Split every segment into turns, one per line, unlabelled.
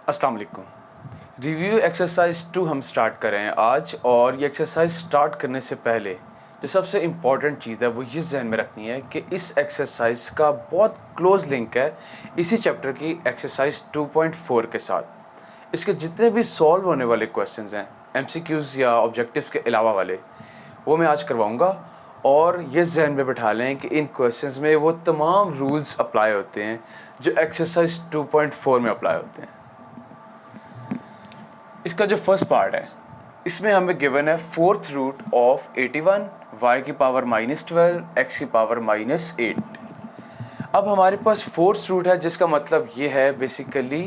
अस्सलाम वालेकुम। Review exercise 2 हम स्टार्ट कर रहे हैं आज, और ये एक्सरसाइज स्टार्ट करने से पहले जो सबसे इम्पॉर्टेंट चीज़ है वो ये जहन में रखनी है कि इस एक्सरसाइज का बहुत क्लोज लिंक है इसी चैप्टर की एक्सरसाइज 2.4 के साथ। इसके जितने भी सॉल्व होने वाले क्वेश्चंस हैं एमसीक्यूज़ या ऑब्जेक्टिव्स के अलावा वाले, वो मैं आज करवाऊँगा। और ये जहन में बिठा लें कि इन क्वेश्चंस में वो तमाम रूल्स अप्लाई होते हैं जो एक्सरसाइज 2.4 में अप्लाई होते हैं। इसका जो फर्स्ट पार्ट है, इसमें हमें गिवन है फोर्थ रूट ऑफ 81 y की पावर -12 x की पावर -8। अब हमारे पास फोर्थ रूट है, जिसका मतलब ये है बेसिकली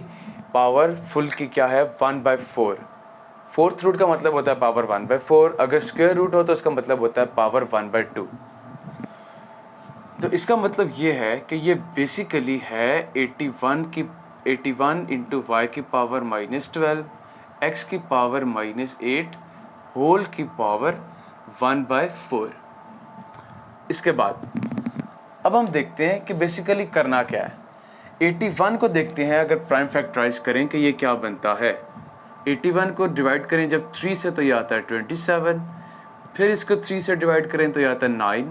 पावर फुल की क्या है 1/4। फोर्थ रूट का मतलब होता है पावर 1/4। अगर स्क्वायर रूट हो तो इसका मतलब होता है पावर 1/2। तो इसका मतलब ये है कि ये बेसिकली है 81 इंटू वाई की पावर -12 x की पावर -8 होल की पावर 1/4। इसके बाद अब हम देखते हैं कि बेसिकली करना क्या है। 81 को देखते हैं, अगर प्राइम फैक्टराइज करें कि ये क्या बनता है। 81 को डिवाइड करें जब 3 से तो ये आता है 27, फिर इसको 3 से डिवाइड करें तो ये आता है 9,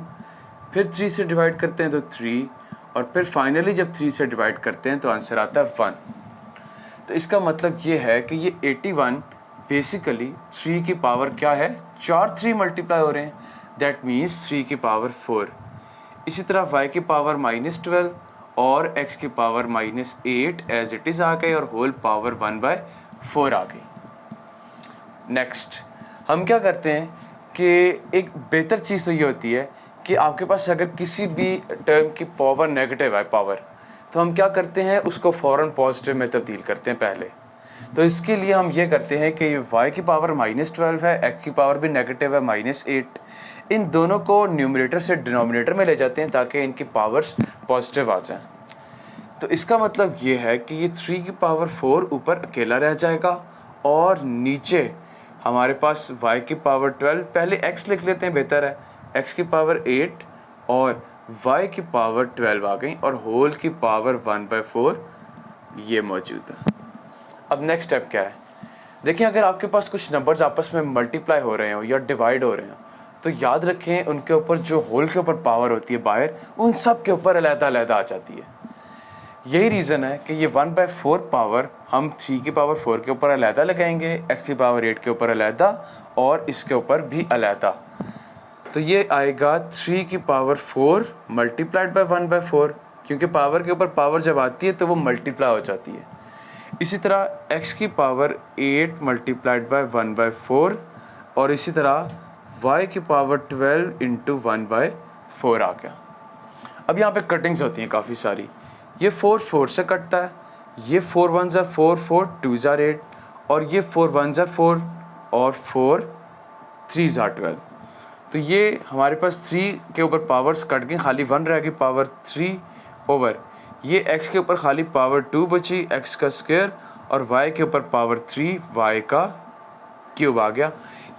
फिर 3 से डिवाइड करते हैं तो 3, और फिर फाइनली जब 3 से डिवाइड करते हैं तो आंसर आता है 1। तो इसका मतलब ये है कि ये 81 बेसिकली 3 की पावर क्या है 4 3 मल्टीप्लाई हो रहे हैं, दैट मीन्स 3 की पावर 4। इसी तरह y की पावर -12 और x की पावर -8 एज इट इज़ आ गए, और होल पावर 1/4 आ गई। नेक्स्ट हम क्या करते हैं कि एक बेहतर चीज़ तो ये होती है कि आपके पास अगर किसी भी टर्म की पावर नेगेटिव है पावर, तो हम क्या करते हैं उसको फ़ौरन पॉजिटिव में तब्दील करते हैं पहले। तो इसके लिए हम ये करते हैं कि y की पावर -12 है, x की पावर भी नेगेटिव है -8, इन दोनों को न्यूमरेटर से डिनोमिनेटर में ले जाते हैं ताकि इनकी पावर्स पॉजिटिव आ जाएं। तो इसका मतलब ये है कि ये 3 की पावर 4 ऊपर अकेला रह जाएगा, और नीचे हमारे पास y की पावर 12, पहले x लिख लेते हैं बेहतर है, x की पावर 8 और y की पावर 12 आ गई, और होल की पावर 1/4 ये मौजूद है। अब नेक्स्ट स्टेप क्या है, देखिए अगर आपके पास कुछ नंबर्स आपस में मल्टीप्लाई हो रहे हो या डिवाइड हो रहे हो, तो याद रखें उनके ऊपर जो होल के ऊपर पावर होती है बाहर, उन सब के ऊपर अलग-अलग आ जाती है। यही रीज़न है कि ये 1/4 पावर हम 3 की पावर 4 के ऊपर अलग लगाएंगे, x की पावर 8 के ऊपर अलग, और इसके ऊपर भी अलग। तो ये आएगा 3 की पावर 4 मल्टीप्लाइड बाय 1/4, क्योंकि पावर के ऊपर पावर जब आती है तो वो मल्टीप्लाई हो जाती है। इसी तरह x की पावर 8 मल्टीप्लाइड बाय 1/4, और इसी तरह y की पावर 12 इंटू 1/4 आ गया। अब यहाँ पे कटिंग्स होती हैं काफ़ी सारी। ये 4 4 से कटता है, ये 4 1 ज़ा 4 4 2 ज़ा 8, और ये 4 1 ज़ा 4 और 4 3 ज़ा 12। तो ये हमारे पास 3 के ऊपर पावर्स कट गई, खाली 1 रह गई पावर 3 ओवर, ये x के ऊपर खाली पावर 2 बची x का स्क्वायर, और y के ऊपर पावर 3 y का क्यूब आ गया।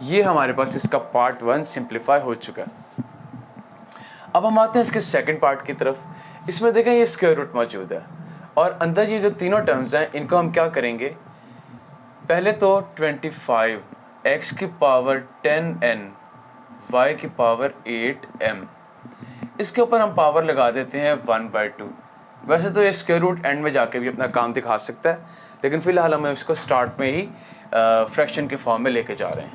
ये हमारे पास इसका पार्ट 1 सिंप्लीफाई हो चुका है। अब हम आते हैं इसके सेकंड पार्ट की तरफ। इसमें देखें ये स्क्वायर रूट मौजूद है, और अंदर ये जो तीनों टर्म्स हैं इनको हम क्या करेंगे, पहले तो 25 x की पावर 10n y की पावर 8m, इसके ऊपर हम पावर लगा देते हैं 1/2। वैसे तो ये स्क्वायर रूट एंड में जाके भी अपना काम दिखा सकता है, लेकिन फ़िलहाल हम इसको स्टार्ट में ही फ्रैक्शन के फॉर्म में लेके जा रहे हैं।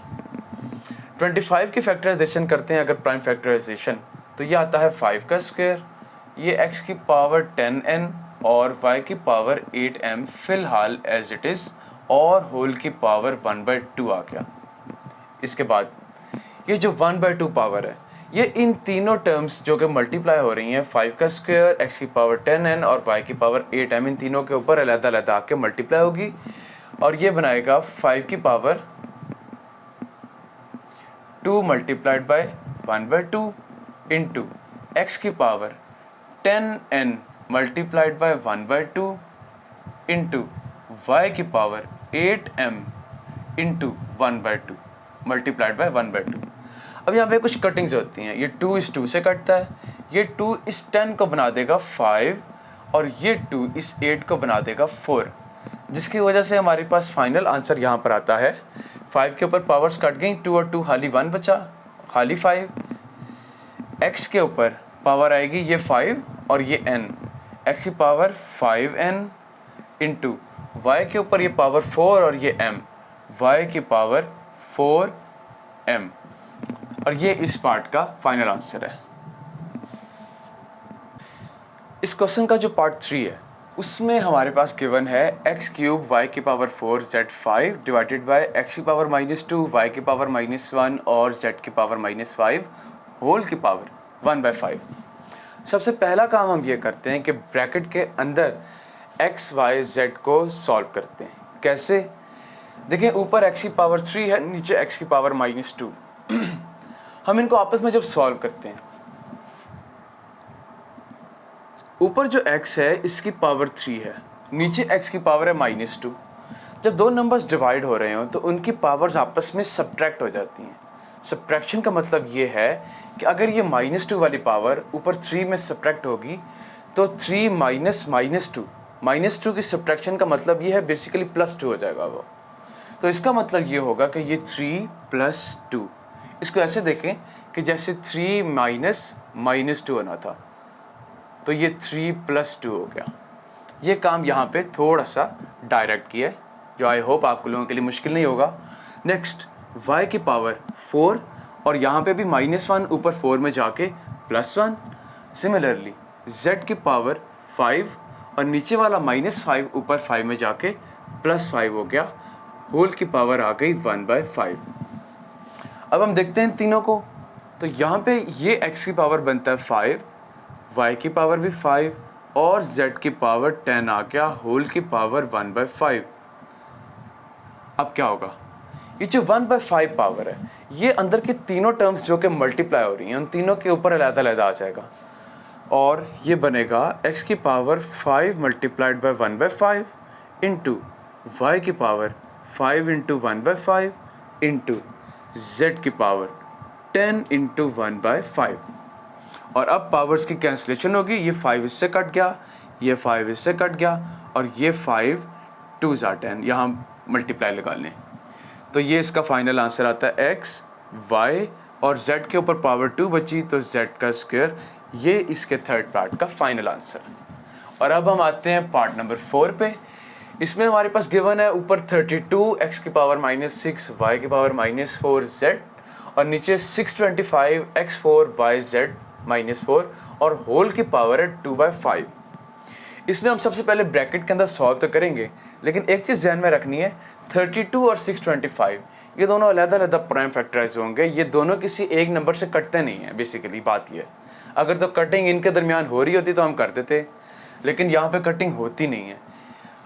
25 की फैक्टराइजेशन करते हैं अगर प्राइम फैक्टराइजेशन, तो ये आता है 5 का स्क्वायर, ये x की पावर 10n और y की पावर 8m फ़िलहाल एज इट इज़, और होल की पावर 1/2 आ गया। इसके बाद ये जो 1/2 पावर है, ये इन तीनों टर्म्स जो कि मल्टीप्लाई हो रही हैं, 5 का स्क्वायर, x की पावर 10n और y की पावर 8m, इन तीनों के ऊपर अलग-अलग आके मल्टीप्लाई होगी, और ये बनाएगा 5 की power 2 multiplied by 1/2 into x की power 10n multiplied by 1/2 into y की power 8m into 1/2 multiplied by 1/2। अब यहाँ पे कुछ कटिंग्स होती हैं, ये 2 इस 2 से कटता है, ये 2 इस 10 को बना देगा 5, और ये 2 इस 8 को बना देगा 4। जिसकी वजह से हमारे पास फाइनल आंसर यहाँ पर आता है 5 के ऊपर पावर्स कट गई, 2 और 2 खाली 1 बचा, खाली 5। x के ऊपर पावर आएगी ये 5 और ये n, x की पावर 5n इंटू y के ऊपर ये पावर 4 और ये m, y की पावर 4m। और ये इस पार्ट का फाइनल आंसर है। इस क्वेश्चन का जो पार्ट 3 है उसमें हमारे पास गिवन है x क्यूब y की power 4 z5 divided by x की पावर -2 y की पावर -1 और z की पावर -5 होल की पावर 1/5। सबसे पहला काम हम ये करते हैं कि ब्रैकेट के अंदर x y z को सॉल्व करते हैं। कैसे? देखिए ऊपर x की पावर 3 है, नीचे x की पावर -2। हम इनको आपस में जब सॉल्व करते हैं, ऊपर जो x है इसकी पावर 3 है, नीचे x की पावर है -2। जब दो नंबर्स डिवाइड हो रहे हो तो उनकी पावर्स आपस में सब्ट्रैक्ट हो जाती हैं। सब्ट्रैक्शन का मतलब ये है कि अगर ये -2 वाली पावर ऊपर 3 में सब्ट्रैक्ट होगी तो 3 माइनस -2 की सब्ट्रैक्शन का मतलब ये है बेसिकली +2 हो जाएगा वो। तो इसका मतलब ये होगा कि ये 3 + 2, इसको ऐसे देखें कि जैसे 3 माइनस -2 होना था, तो ये 3 + 2 हो गया। ये काम यहाँ पे थोड़ा सा डायरेक्ट किया है, जो आई होप आप लोगों के लिए मुश्किल नहीं होगा। नेक्स्ट y की पावर 4 और यहाँ पे भी -1 ऊपर 4 में जाके +1। सिमिलरली z की पावर 5 और नीचे वाला -5 ऊपर 5 में जाके +5 हो गया, होल की पावर आ गई 1/5। अब हम देखते हैं तीनों को, तो यहाँ पे ये x की पावर बनता है 5, y की पावर भी 5 और z की पावर 10 आ गया, होल की पावर 1/5। अब क्या होगा? ये जो 1/5 पावर है ये अंदर के तीनों टर्म्स जो कि मल्टीप्लाई हो रही हैं उन तीनों के ऊपर अलग-अलग आ जाएगा और ये बनेगा x की power 5 multiplied by 1/5 into y की पावर 5 इंटू 1/5 इंटू z की पावर 10 इंटू 1/5। और अब पावर्स की कैंसिलेशन होगी, ये 5 इससे कट गया, ये 5 इससे कट गया और ये 5 2 ज़ा 10, यहाँ मल्टीप्लाई लगा लें तो ये इसका फाइनल आंसर आता है x, y और z के ऊपर पावर 2 बची तो z का स्क्वायर। ये इसके थर्ड पार्ट का फाइनल आंसर है। और अब हम आते हैं पार्ट नंबर 4 पे। इसमें हमारे पास गिवन है ऊपर 32 x की पावर -6 y की पावर -4 z और नीचे 625 x4 yz -4 और होल की पावर है 2/5। इसमें हम सबसे पहले ब्रैकेट के अंदर सॉल्व तो करेंगे, लेकिन एक चीज़ ध्यान में रखनी है, 32 और 625 ये दोनों अलग-अलग प्राइम फैक्टराइज होंगे, ये दोनों किसी एक नंबर से कटते नहीं हैं। बेसिकली बात ये है, अगर तो कटिंग इनके दरमियान हो रही होती तो हम करते थे, लेकिन यहाँ पे कटिंग होती नहीं है।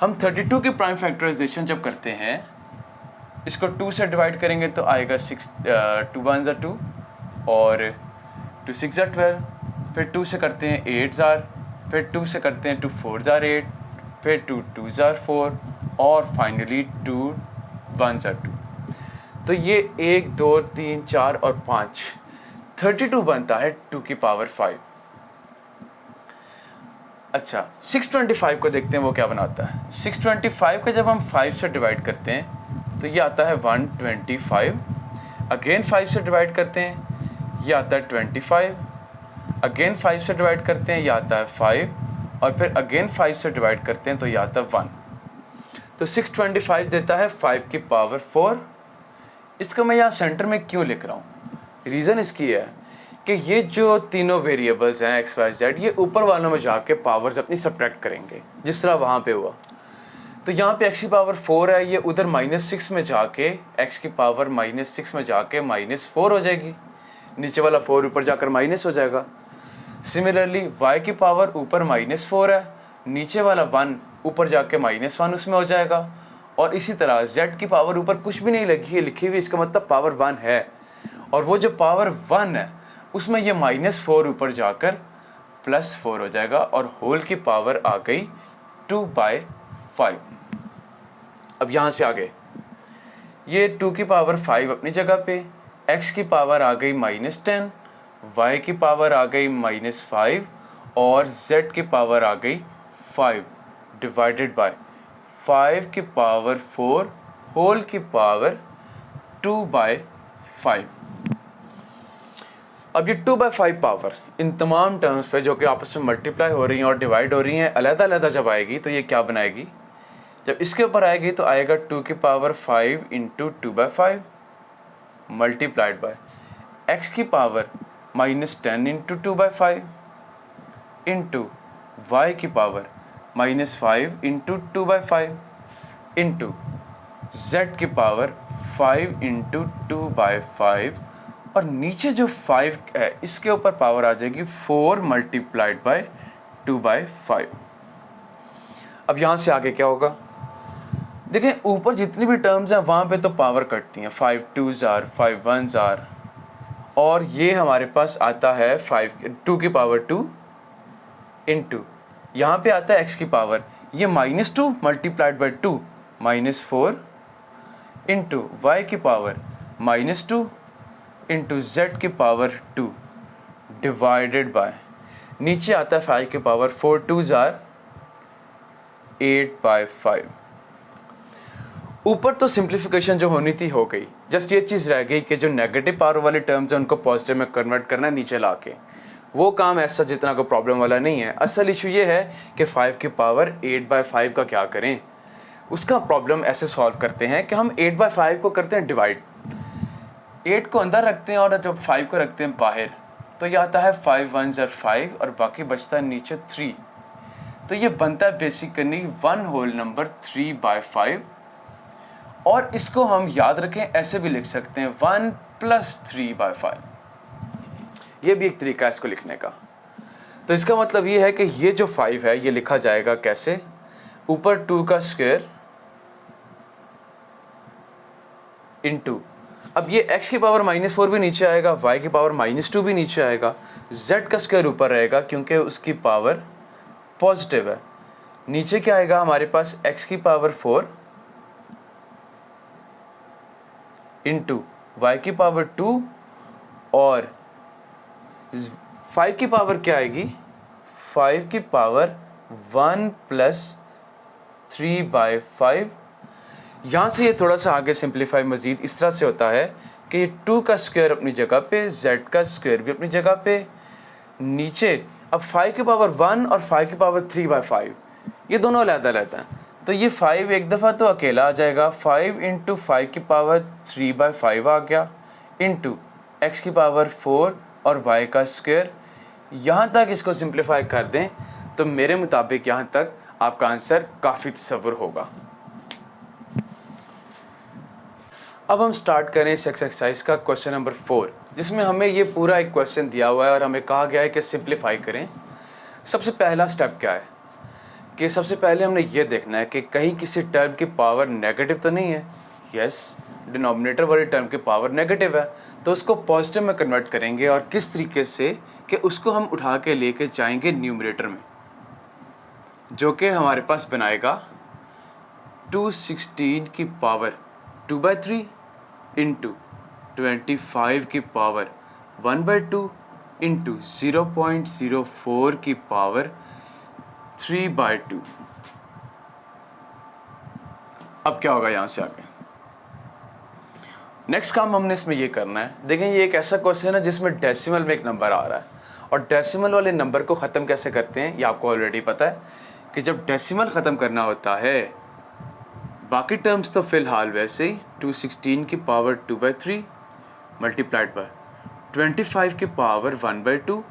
हम 32 की प्राइम फैक्टराइजेशन जब करते हैं, इसको 2 से डिवाइड करेंगे तो आएगा 2 1 ज़ा 2 और 2 6 ज़ा 12, फिर 2 से करते हैं 8 ज़ा, फिर 2 से करते हैं 2 4 ज़ा 8, फिर 2 2 ज़ा 4 और फाइनली 2 1 ज़ा 2। तो ये 1 2 3 4 और 5 32 बनता है 2 की पावर 5। अच्छा 625 को देखते हैं वो क्या बनाता है। 625 को जब हम 5 से डिवाइड करते हैं तो ये आता है 125, अगेन 5 से डिवाइड करते हैं ये आता है 25, अगेन 5 से डिवाइड करते हैं ये आता है 5 और फिर अगेन 5 से डिवाइड करते हैं तो ये आता है 1। तो 625 देता है 5 की पावर 4। इसको मैं यहाँ सेंटर में क्यों लिख रहा हूँ? रीज़न इसकी है कि ये जो तीनों वेरिएबल्स हैं x y z ये ऊपर वालों में जाके पावर्स अपनी सब्ट्रैक्ट करेंगे, जिस तरह वहाँ पे हुआ। तो यहाँ पे x की पावर 4 है, ये उधर -6 में जाके x की पावर -6 में जाके -4 हो जाएगी, नीचे वाला 4 ऊपर जाकर माइनस हो जाएगा। सिमिलरली y की पावर ऊपर -4 है, नीचे वाला 1 ऊपर जाके -1 उसमें हो जाएगा। और इसी तरह z की पावर ऊपर कुछ भी नहीं लगी है लिखी हुई, इसका मतलब पावर 1 है, और वो जो पावर 1 है उसमें ये -4 ऊपर जाकर +4 हो जाएगा और होल की पावर आ गई 2/5। अब यहाँ से आगे ये 2 की पावर 5 अपनी जगह पे, x की पावर आ गई -10, y की पावर आ गई -5 और z की पावर आ गई 5 डिवाइडेड बाय 5 की पावर 4 होल की पावर 2/5। अब ये 2/5 पावर इन तमाम टर्म्स पे जो कि आपस में मल्टीप्लाई हो रही हैं और डिवाइड हो रही हैं अलग-अलग जब आएगी तो ये क्या बनाएगी, जब इसके ऊपर आएगी तो आएगा 2 की power 5 into 2/5 multiplied by x की पावर -10 इंटू 2/5 इंटू y की पावर -5 इंटू 2/5 इंटू z की पावर 5 इंटू 2/5 और नीचे जो 5 है इसके ऊपर पावर आ जाएगी 4 मल्टीप्लाइड बाय 2/5। अब यहाँ से आगे क्या होगा, देखें ऊपर जितनी भी टर्म्स हैं वहाँ पे तो पावर कटती हैं, 5 2s आर 5 1s आर, और ये हमारे पास आता है 2 की पावर 2 इंटू यहाँ पे आता है x की पावर ये -2 मल्टीप्लाइड बाई 2 -4 इंटू y की पावर -2 इंटू z की पावर 2 डिवाइडेड बाय नीचे आता है 5 की पावर 4 2s आर 8/5। ऊपर तो सिंप्लीफिकेशन जो होनी थी हो गई, जस्ट ये चीज़ रह गई कि जो नेगेटिव पावर वाले टर्म्स हैं उनको पॉजिटिव में कन्वर्ट करना है नीचे लाके। वो काम ऐसा जितना को प्रॉब्लम वाला नहीं है। असल इशू ये है कि 5 की पावर 8/5 का क्या करें। उसका प्रॉब्लम ऐसे सॉल्व करते हैं कि हम 8/5 को करते हैं डिवाइड, 8 को अंदर रखते हैं और जब 5 को रखते हैं बाहर, तो ये आता है 5 1s are 5 और बाकी बचता है नीचे 3। तो ये बनता है बेसिकली 1 होल नंबर 3/5। और इसको हम याद रखें ऐसे भी लिख सकते हैं 1 + 3/5। ये भी एक तरीका है इसको लिखने का। तो इसका मतलब ये है कि ये जो 5 है ये लिखा जाएगा कैसे, ऊपर 2 का स्क्वायर इंटू, अब ये x की पावर -4 भी नीचे आएगा, y की पावर -2 भी नीचे आएगा, z का स्क्वायर ऊपर रहेगा क्योंकि उसकी पावर पॉजिटिव है। नीचे क्या आएगा हमारे पास x की पावर 4 इंटू y की पावर 2 और 5 की पावर क्या आएगी, 5 की पावर 1 + 3/5। यहाँ से ये थोड़ा सा आगे सिंप्लीफाई मज़ीद इस तरह से होता है कि ये 2 का स्क्वायर अपनी जगह पे, z का स्क्वायर भी अपनी जगह पे, नीचे अब 5 की पावर 1 और 5 की पावर 3/5 ये दोनों अलग-अलग हैं। तो ये 5 एक दफ़ा तो अकेला आ जाएगा, 5 इंटू 5 की पावर 3/5 आ गया इंटू x की पावर 4 और y का स्क्वायर। यहाँ तक इसको सिंप्लीफाई कर दें तो मेरे मुताबिक यहाँ तक आपका आंसर काफ़ी तसव्वुर होगा। अब हम स्टार्ट करें इस एक्सरसाइज का क्वेश्चन नंबर 4, जिसमें हमें ये पूरा एक क्वेश्चन दिया हुआ है और हमें कहा गया है कि सिंप्लीफाई करें। सबसे पहला स्टेप क्या है कि सबसे पहले हमने ये देखना है कि कहीं किसी टर्म की पावर नेगेटिव तो नहीं है। यस, डिनोमिनेटर वाली टर्म की पावर नेगेटिव है, तो उसको पॉजिटिव में कन्वर्ट करेंगे। और किस तरीके से कि उसको हम उठा के लेके जाएंगे न्यूमरेटर में, जो कि हमारे पास बनाएगा 216 की पावर 2/3 इंटू 25 की पावर 1/2 इंटू 0.04 की पावर 3/2। अब क्या होगा यहाँ से आगे, नेक्स्ट काम हमने इसमें ये करना है। देखें ये एक ऐसा क्वेश्चन है जिसमें डेसिमल में एक नंबर आ रहा है, और डेसिमल वाले नंबर को ख़त्म कैसे करते हैं ये आपको ऑलरेडी पता है कि जब डेसिमल ख़त्म करना होता है, बाकी टर्म्स तो फ़िलहाल वैसे ही 216 की पावर 2/3 मल्टीप्लाइड बाय 25 की पावर 1/2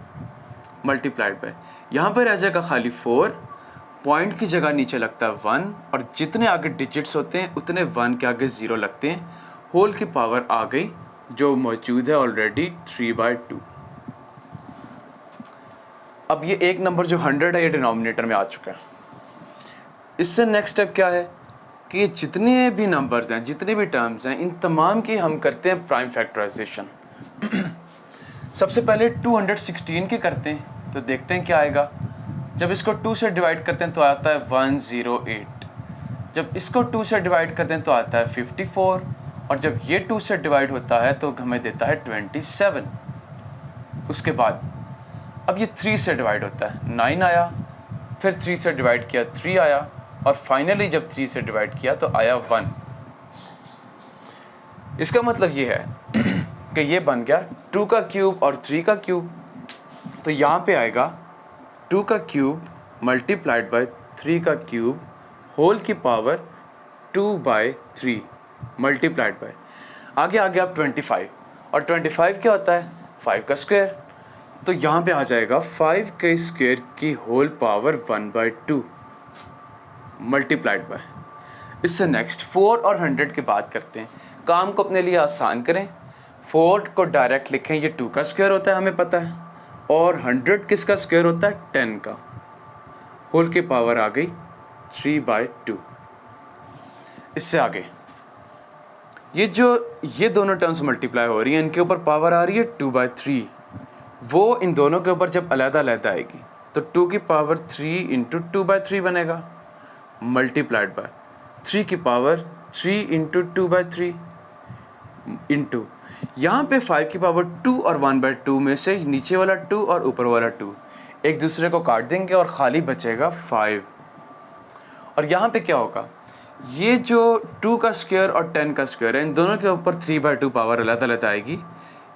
मल्टीप्लाइड बाय, यहाँ पर रह जाएगा खाली 4, पॉइंट की जगह नीचे लगता है 1 और जितने आगे डिजिट्स होते हैं उतने 1 के आगे 0 लगते हैं। होल की पावर आ गई जो मौजूद है ऑलरेडी 3/2। अब ये एक नंबर जो 100 है ये डिनोमिनेटर में आ चुका है। इससे नेक्स्ट स्टेप क्या है कि जितने भी नंबर्स हैं, जितने भी टर्म्स हैं, इन तमाम की हम करते हैं प्राइम फैक्टराइजेशन। सबसे पहले 216 के करते हैं, तो देखते हैं क्या आएगा। जब इसको 2 से डिवाइड करते हैं तो आता है 108, जब इसको 2 से डिवाइड करते हैं तो आता है 54, और जब ये 2 से डिवाइड होता है तो हमें देता है 27। उसके बाद अब ये 3 से डिवाइड होता है, 9 आया, फिर 3 से डिवाइड किया 3 आया, और फाइनली जब 3 से डिवाइड किया तो आया 1। इसका मतलब ये है कि ये बन गया 2 का क्यूब और 3 का क्यूब। तो यहाँ पे आएगा 2 का क्यूब मल्टीप्लाइड बाय 3 का क्यूब होल की पावर 2/3 मल्टीप्लाइड बाय, आगे आ गया आप 25, और 25 क्या होता है 5 का स्क्वायर। तो यहाँ पे आ जाएगा 5 के स्क्वायर की होल पावर 1/2 मल्टीप्लाइड बाय। इससे नेक्स्ट 4 और 100 की बात करते हैं। काम को अपने लिए आसान करें, 4 को डायरेक्ट लिखें, ये 2 का स्क्वायर होता है हमें पता है, और 100 किसका स्क्वायर होता है 10 का, होल की पावर आ गई 3/2। इससे आगे ये दोनों टर्म्स मल्टीप्लाई हो रही हैं, इनके ऊपर पावर आ रही है 2/3, वो इन दोनों के ऊपर जब अलग-अलग आएगी तो 2 की पावर 3 इंटू 2/3 बनेगा मल्टीप्लाइड बाय 3 की पावर 3 इंटू 2/3 इंटू यहाँ पे 5 की पावर 2 और 1/2 में से नीचे वाला 2 और ऊपर वाला 2 एक दूसरे को काट देंगे और खाली बचेगा 5। और यहाँ पे क्या होगा, ये जो 2 का स्क्वायर और 10 का स्क्वायर है, इन दोनों के ऊपर 3/2 पावर अलग-अलग आएगी।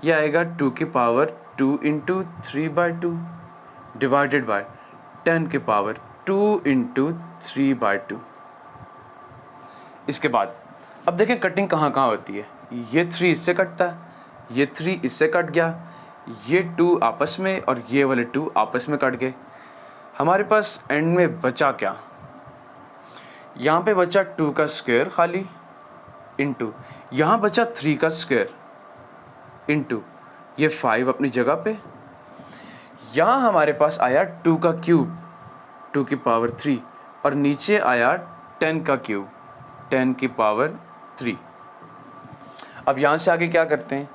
ये आएगा 2 की पावर 2 इंटू 3/2 डिवाइडेड बाय 10 की पावर 2 इंटू 3/2। इसके बाद अब देखें कटिंग कहाँ कहाँ होती है। ये 3 इससे कटता है, ये 3 इससे कट गया, ये 2 आपस में और ये वाले 2 आपस में कट गए। हमारे पास एंड में बचा क्या, यहाँ पे बचा 2 का स्क्वायर खाली इंटू यहाँ बचा 3 का स्क्वायर इंटू ये 5 अपनी जगह पे। यहाँ हमारे पास आया 2 का क्यूब 2 की पावर 3 और नीचे आया 10 का क्यूब 10 की पावर 3। अब यहाँ से आगे क्या करते हैं,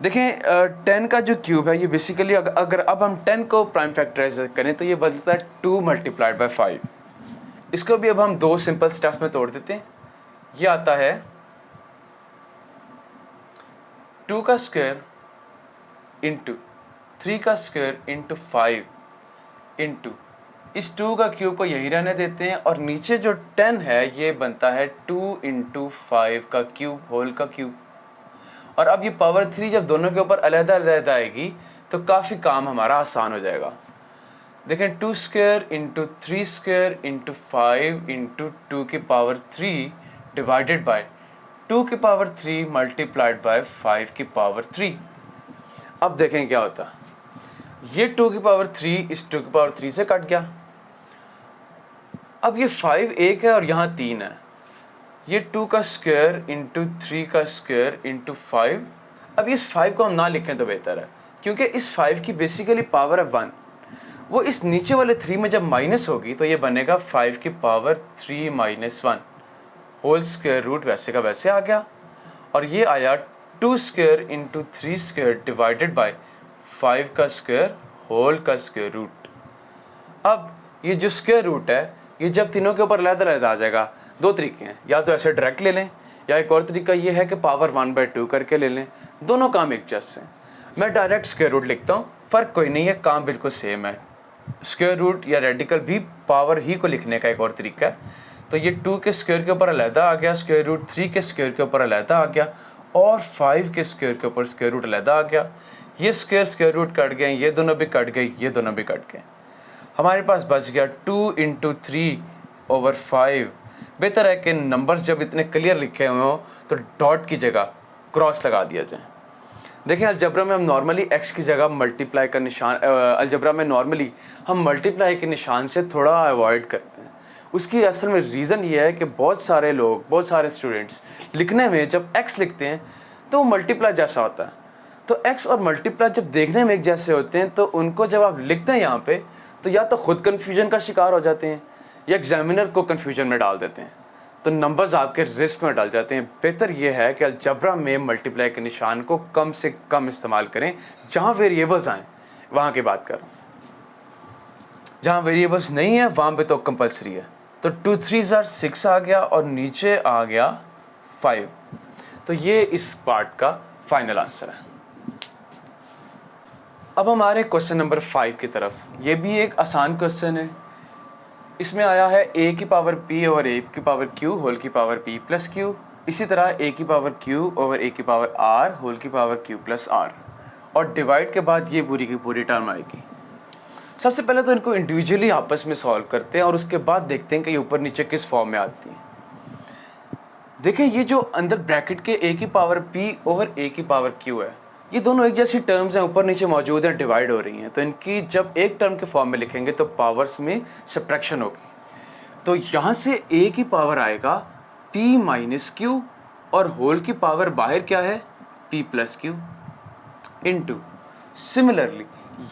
देखें 10 का जो क्यूब है ये बेसिकली अगर अब हम 10 को प्राइम फैक्टराइज करें तो ये बदलता है 2 मल्टीप्लाइड बाय 5। इसको भी अब हम 2 सिंपल स्टेप्स में तोड़ देते हैं। ये आता है 2 का स्क्वायर इंटू 3 का स्क्वायर इंटू 5 इंटू इस 2 का क्यूब को यही रहने देते हैं, और नीचे जो 10 है ये बनता है 2 इंटू 5 का क्यूब होल का क्यूब। और अब ये पावर 3 जब दोनों के ऊपर अलग-अलग आएगी तो काफ़ी काम हमारा आसान हो जाएगा। देखें 2 square into 3 square into 5 into 2 की पावर 3 डिवाइडेड बाय 2 की पावर 3 मल्टीप्लाइड बाय 5 की पावर 3। अब देखें क्या होता, ये 2 की पावर 3 इस 2 की पावर 3 से कट गया। अब ये 5 एक है और यहाँ 3 है, ये 2 का स्क्वायर इंटू 3 का स्क्वायर इंटू 5। अब इस 5 को हम ना लिखें तो बेहतर है, क्योंकि इस 5 की बेसिकली पावर है 1, वो इस नीचे वाले 3 में जब माइनस होगी तो ये बनेगा 5 की power 3 minus 1 whole square root वैसे का वैसे आ गया। और ये आया 2 square into 3 square divided by 5 का स्क्वायर होल का स्क्वायर रूट। अब ये जो स्क्वायर रूट है ये जब तीनों के ऊपर अलग-अलग आ जाएगा, 2 तरीके हैं, या तो ऐसे डायरेक्ट ले लें या एक और तरीका ये है कि पावर 1/2 करके ले लें। दोनों काम एक जैसे हैं। मैं डायरेक्ट स्क्वायर रूट लिखता हूँ, फ़र्क कोई नहीं है, काम बिल्कुल सेम है। स्क्वायर रूट या रेडिकल भी पावर ही को लिखने का एक और तरीका है। तो ये 2 के स्क्वायर के ऊपर अलहदा आ गया स्क्वायर रूट, 3 के स्क्वायर के ऊपर अलहदा आ गया, और 5 के स्क्वायर के ऊपर स्क्वायर रूट अलहदा आ गया। ये स्क्वायर रूट कट गए, ये दोनों भी कट गए, ये दोनों भी कट गए। हमारे पास बच गया 2 इंटू 3/5। बेहतर है कि नंबर्स जब इतने क्लियर लिखे हुए हो तो डॉट की जगह क्रॉस लगा दिया जाए। देखिए अलजबरा में हम नॉर्मली एक्स की जगह मल्टीप्लाई का निशान, अलजबरा में नॉर्मली हम मल्टीप्लाई के निशान से थोड़ा अवॉइड करते हैं। उसकी असल में रीज़न ये है कि बहुत सारे लोग, बहुत सारे स्टूडेंट्स लिखने में जब एक्स लिखते हैं तो वो मल्टीप्लाई जैसा होता है। तो एक्स और मल्टीप्लाई जब देखने में एक जैसे होते हैं तो उनको जब आप लिखते हैं यहाँ पे तो या तो खुद कन्फ्यूजन का शिकार हो जाते हैं या एग्जामिनर को कन्फ्यूजन में डाल देते हैं, तो नंबर्स आपके रिस्क में डाल जाते हैं। बेहतर ये है कि अलजबरा में मल्टीप्लाई के निशान को कम से कम इस्तेमाल करें। जहाँ वेरिएबल्स आएँ वहाँ की बात करूँ, जहाँ वेरिएबल्स नहीं है वहाँ पे तो कंपलसरी है। तो 2 3 6 आ गया और नीचे आ गया 5। तो ये इस पार्ट का फाइनल आंसर है। अब हमारे क्वेश्चन नंबर 5 की तरफ, ये भी एक आसान क्वेश्चन है। इसमें आया है a की पावर p ओवर a की पावर q होल की पावर p प्लस q। इसी तरह a की पावर q ओवर a की पावर r होल की पावर q प्लस r, और डिवाइड के बाद ये पूरी की पूरी टर्म आएगी। सबसे पहले तो इनको इंडिविजुअली आपस में सॉल्व करते हैं और उसके बाद देखते हैं कि ये ऊपर नीचे किस फॉर्म में आती है। देखें, ये जो अंदर ब्रैकेट के a की पावर p ओवर a की पावर q है, ये दोनों एक जैसी टर्म्स हैं, ऊपर नीचे मौजूद हैं, डिवाइड हो रही हैं। तो इनकी जब एक टर्म के फॉर्म में लिखेंगे तो पावर्स में सब्ट्रैक्शन होगी। तो यहाँ से a की पावर आएगा p माइनस q और होल की पावर बाहर क्या है p plus q into, similarly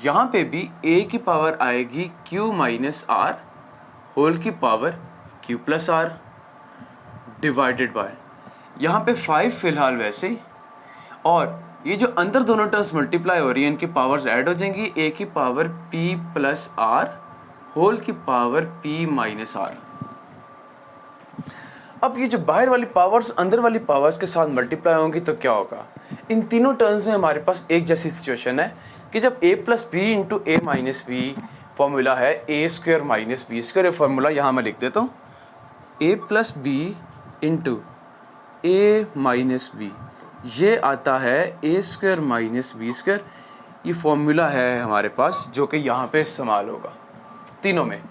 यहाँ पे भी a की पावर आएगी q माइनस r होल की power q plus r divided by, यहाँ पे 5 फिलहाल वैसे ही, और ये जो अंदर दोनों टर्म्स मल्टीप्लाई हो रही है इनकी पावर्स ऐड हो जाएंगी, a की power p plus r whole की पावर p माइनस r। अब ये जो बाहर वाली पावर्स अंदर वाली पावर्स के साथ मल्टीप्लाई होंगी तो क्या होगा, इन तीनों टर्म्स में हमारे पास एक जैसी सिचुएशन है कि जब a plus B into A minus B formula है A square minus B square, ये फॉर्मूला यहाँ मैं लिख देता हूँ, a plus B into A minus B, ये आता है A square minus B square. ये फॉर्मूला है हमारे पास जो कि यहाँ पे इस्तेमाल होगा तीनों में।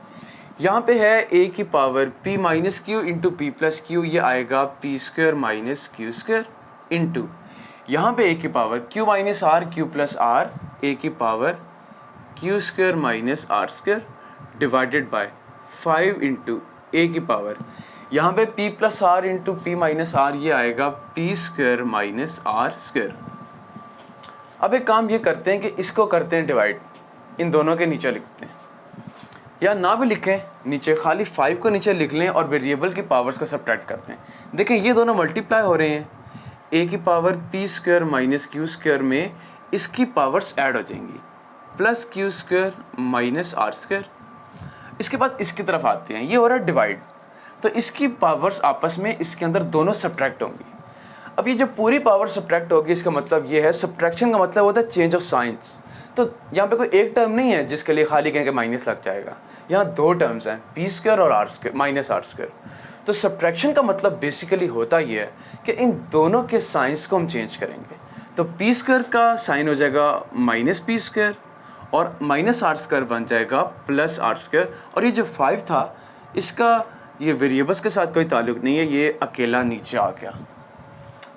यहाँ पे है a की power p minus q into p plus q, ये आएगा p square minus Q square into, यहाँ पे a की power q minus r q plus r, a की power q square minus are square divided by 5 into a की power, यहाँ पे p plus r into p minus r, ये आएगा p square minus are square. अब एक काम ये करते हैं कि इसको करते हैं डिवाइड, इन दोनों के नीचे लिखते हैं, या ना भी लिखें नीचे, खाली 5 को नीचे लिख लें और वेरिएबल की पावर्स का सब्ट्रैक्ट करते हैं। देखें ये दोनों मल्टीप्लाई हो रहे हैं, a की power p square minus Q square में इसकी पावर्स ऐड हो जाएंगी, plus Q square minus are square. इसके बाद इसकी तरफ आते हैं, ये हो रहा है डिवाइड, तो इसकी पावर्स आपस में इसके अंदर दोनों सब्ट्रैक्ट होंगी। अब ये जो पूरी पावर सब्ट्रैक्ट होगी इसका मतलब ये है, सब्ट्रैक्शन का मतलब होता है चेंज ऑफ साइंस। तो यहाँ पे कोई एक टर्म नहीं है जिसके लिए खाली कहें कि माइनस लग जाएगा, यहाँ दो टर्म्स हैं, पी स्क्वायर और R square minus are square. तो सब्ट्रैक्शन का मतलब बेसिकली होता ये है कि इन दोनों के साइंस को हम चेंज करेंगे। तो पी स्क्वायर का साइन हो जाएगा माइनस पी स्क्वायर और माइनस आर स्क्वायर बन जाएगा प्लस आर स्क्वायर, और ये जो 5 था इसका ये वेरिएबल्स के साथ कोई ताल्लुक नहीं है, ये अकेला नीचे आ गया।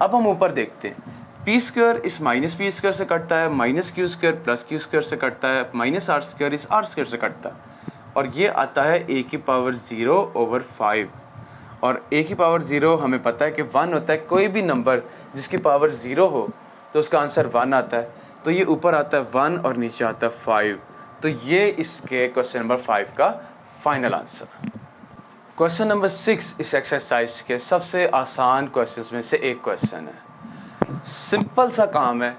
अब हम ऊपर देखते हैं, पी स्क्वायर इस माइनस पी स्क्वायर से कटता है, minus Q square plus Q square से कटता है, माइनस आर स्क्वायर इस आर स्क्वायर से कटता है, और ये आता है a की पावर 0 ओवर 5। और a की पावर 0 हमें पता है कि 1 होता है, कोई भी नंबर जिसकी पावर 0 हो तो उसका आंसर 1 आता है। तो ये ऊपर आता है 1 और नीचे आता है 5। तो ये इसके क्वेश्चन नंबर 5 का फाइनल आंसर। क्वेश्चन नंबर 6 इस एक्सरसाइज के सबसे आसान क्वेश्चंस में से एक क्वेश्चन है। सिंपल सा काम है,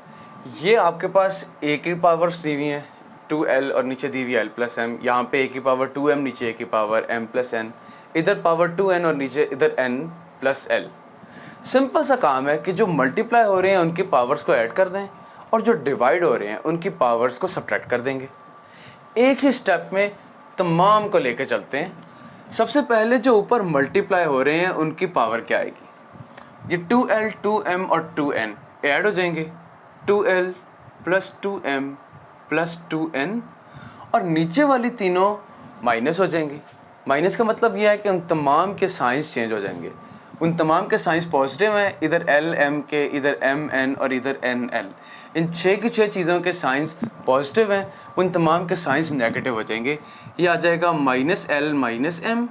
ये आपके पास a की पावर दी हुई है 2l और नीचे दी हुई l प्लस m, यहाँ पे a की पावर 2m नीचे a की पावर m प्लस n, इधर पावर 2n और नीचे इधर n प्लस l। सिंपल सा काम है कि जो मल्टीप्लाई हो रहे हैं उनकी पावर्स को ऐड कर दें और जो डिवाइड हो रहे हैं उनकी पावर्स को सब्ट्रैक्ट कर देंगे। एक ही स्टेप में तमाम को लेके चलते हैं। सबसे पहले जो ऊपर मल्टीप्लाई हो रहे हैं उनकी पावर क्या आएगी, ये 2l 2m और 2n ऐड हो जाएंगे, 2l plus 2m plus 2n, और नीचे वाली तीनों माइनस हो जाएंगी। माइनस का मतलब यह है कि उन तमाम के साइंस चेंज हो जाएंगे, उन तमाम के साइंस पॉजिटिव हैं, इधर l m के, इधर m n और इधर n l, इन 6 की 6 चीज़ों के साइंस पॉजिटिव हैं, उन तमाम के साइंस नेगेटिव हो जाएंगे। ये आ जाएगा माइनस l माइनस m,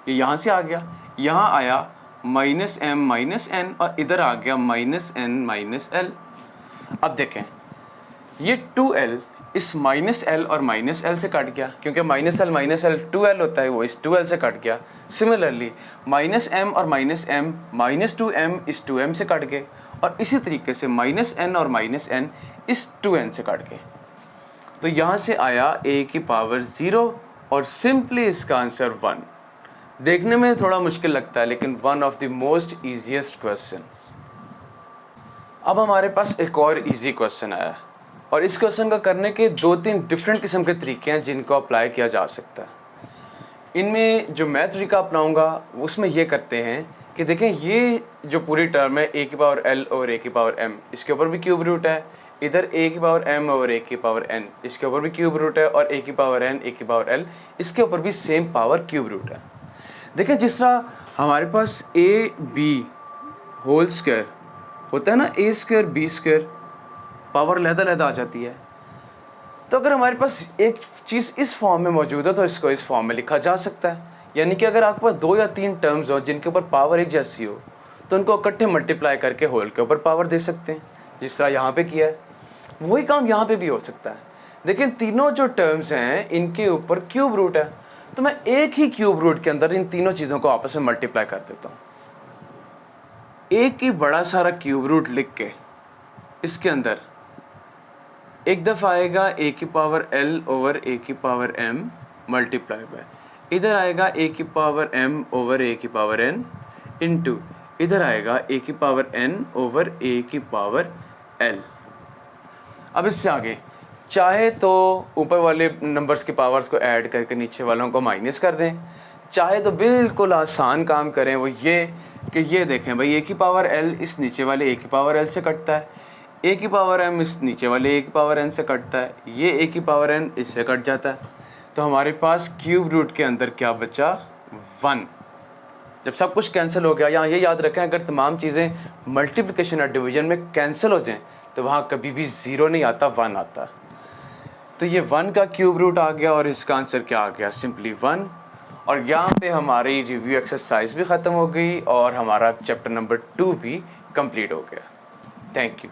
ये यहाँ से आ गया, यहाँ आया माइनस m माइनस n और इधर आ गया माइनस n माइनस l। अब देखें ये 2l इस माइनस l और माइनस l से कट गया, क्योंकि माइनस l 2l होता है, वो इस 2l से कट गया। सिमिलरली माइनस m और माइनस m माइनस 2m इस 2m से कट गए, और इसी तरीके से माइनस n और माइनस n इस 2n से कट गए। तो यहाँ से आया a की पावर 0 और सिंपली इसका आंसर 1। देखने में थोड़ा मुश्किल लगता है लेकिन one of the most easiest question. अब हमारे पास एक और इजी क्वेश्चन आया है। और इस क्वेश्चन का करने के 2-3 डिफरेंट किस्म के तरीके हैं जिनको अप्लाई किया जा सकता है। इनमें जो मैं तरीका अपनाऊंगा उसमें ये करते हैं कि देखें, ये जो पूरी टर्म है a की पावर l और a की पावर m, इसके ऊपर भी क्यूब रूट है, इधर a की पावर m और a की पावर n, इसके ऊपर भी क्यूब रूट है, और a की पावर n, a की पावर l, इसके ऊपर भी सेम पावर क्यूब रूट है। देखें, जिस तरह हमारे पास a b होल स्क्वायर होता है ना, a square b square, power अलग-अलग आ जाती है। तो अगर हमारे पास एक चीज़ इस फॉर्म में मौजूद है तो इसको इस फॉर्म में लिखा जा सकता है। यानी कि अगर आपके पास 2 या 3 टर्म्स हो जिनके ऊपर पावर एक जैसी हो तो उनको इकट्ठे मल्टीप्लाई करके होल के ऊपर पावर दे सकते हैं, जिस तरह यहाँ पे किया है। वही काम यहाँ पे भी हो सकता है। लेकिन तीनों जो टर्म्स हैं इनके ऊपर क्यूब रूट है, तो मैं एक ही क्यूब रूट के अंदर इन तीनों चीज़ों को आपस में मल्टीप्लाई कर देता हूँ। एक ही बड़ा सारा क्यूब रूट लिख के इसके अंदर एक दफ़ा आएगा a की पावर l ओवर a की पावर m मल्टीप्लाई बाय, इधर आएगा a की पावर m ओवर a की पावर n इंटू इधर आएगा a की पावर n ओवर a की पावर l। अब इससे आगे चाहे तो ऊपर वाले नंबर्स की पावर्स को ऐड करके नीचे वालों को माइनस कर दें, चाहे तो बिल्कुल आसान काम करें, वो ये कि ये देखें भाई a की पावर l इस नीचे वाले a की पावर l से कटता है, a की पावर m इस नीचे वाले a की पावर n से कटता है, ये a की पावर n इससे कट जाता है। तो हमारे पास क्यूब रूट के अंदर क्या बचा? 1। जब सब कुछ कैंसिल हो गया, यहाँ ये याद रखें अगर तमाम चीज़ें मल्टीप्लिकेशन और डिवीजन में कैंसिल हो जाएं तो वहाँ कभी भी 0 नहीं आता, 1 आता। तो ये 1 का क्यूब रूट आ गया और इसका आंसर क्या आ गया? सिंपली 1। और यहाँ पे हमारी रिव्यू एक्सरसाइज भी ख़त्म हो गई और हमारा चैप्टर नंबर 2 भी कंप्लीट हो गया। Thank you.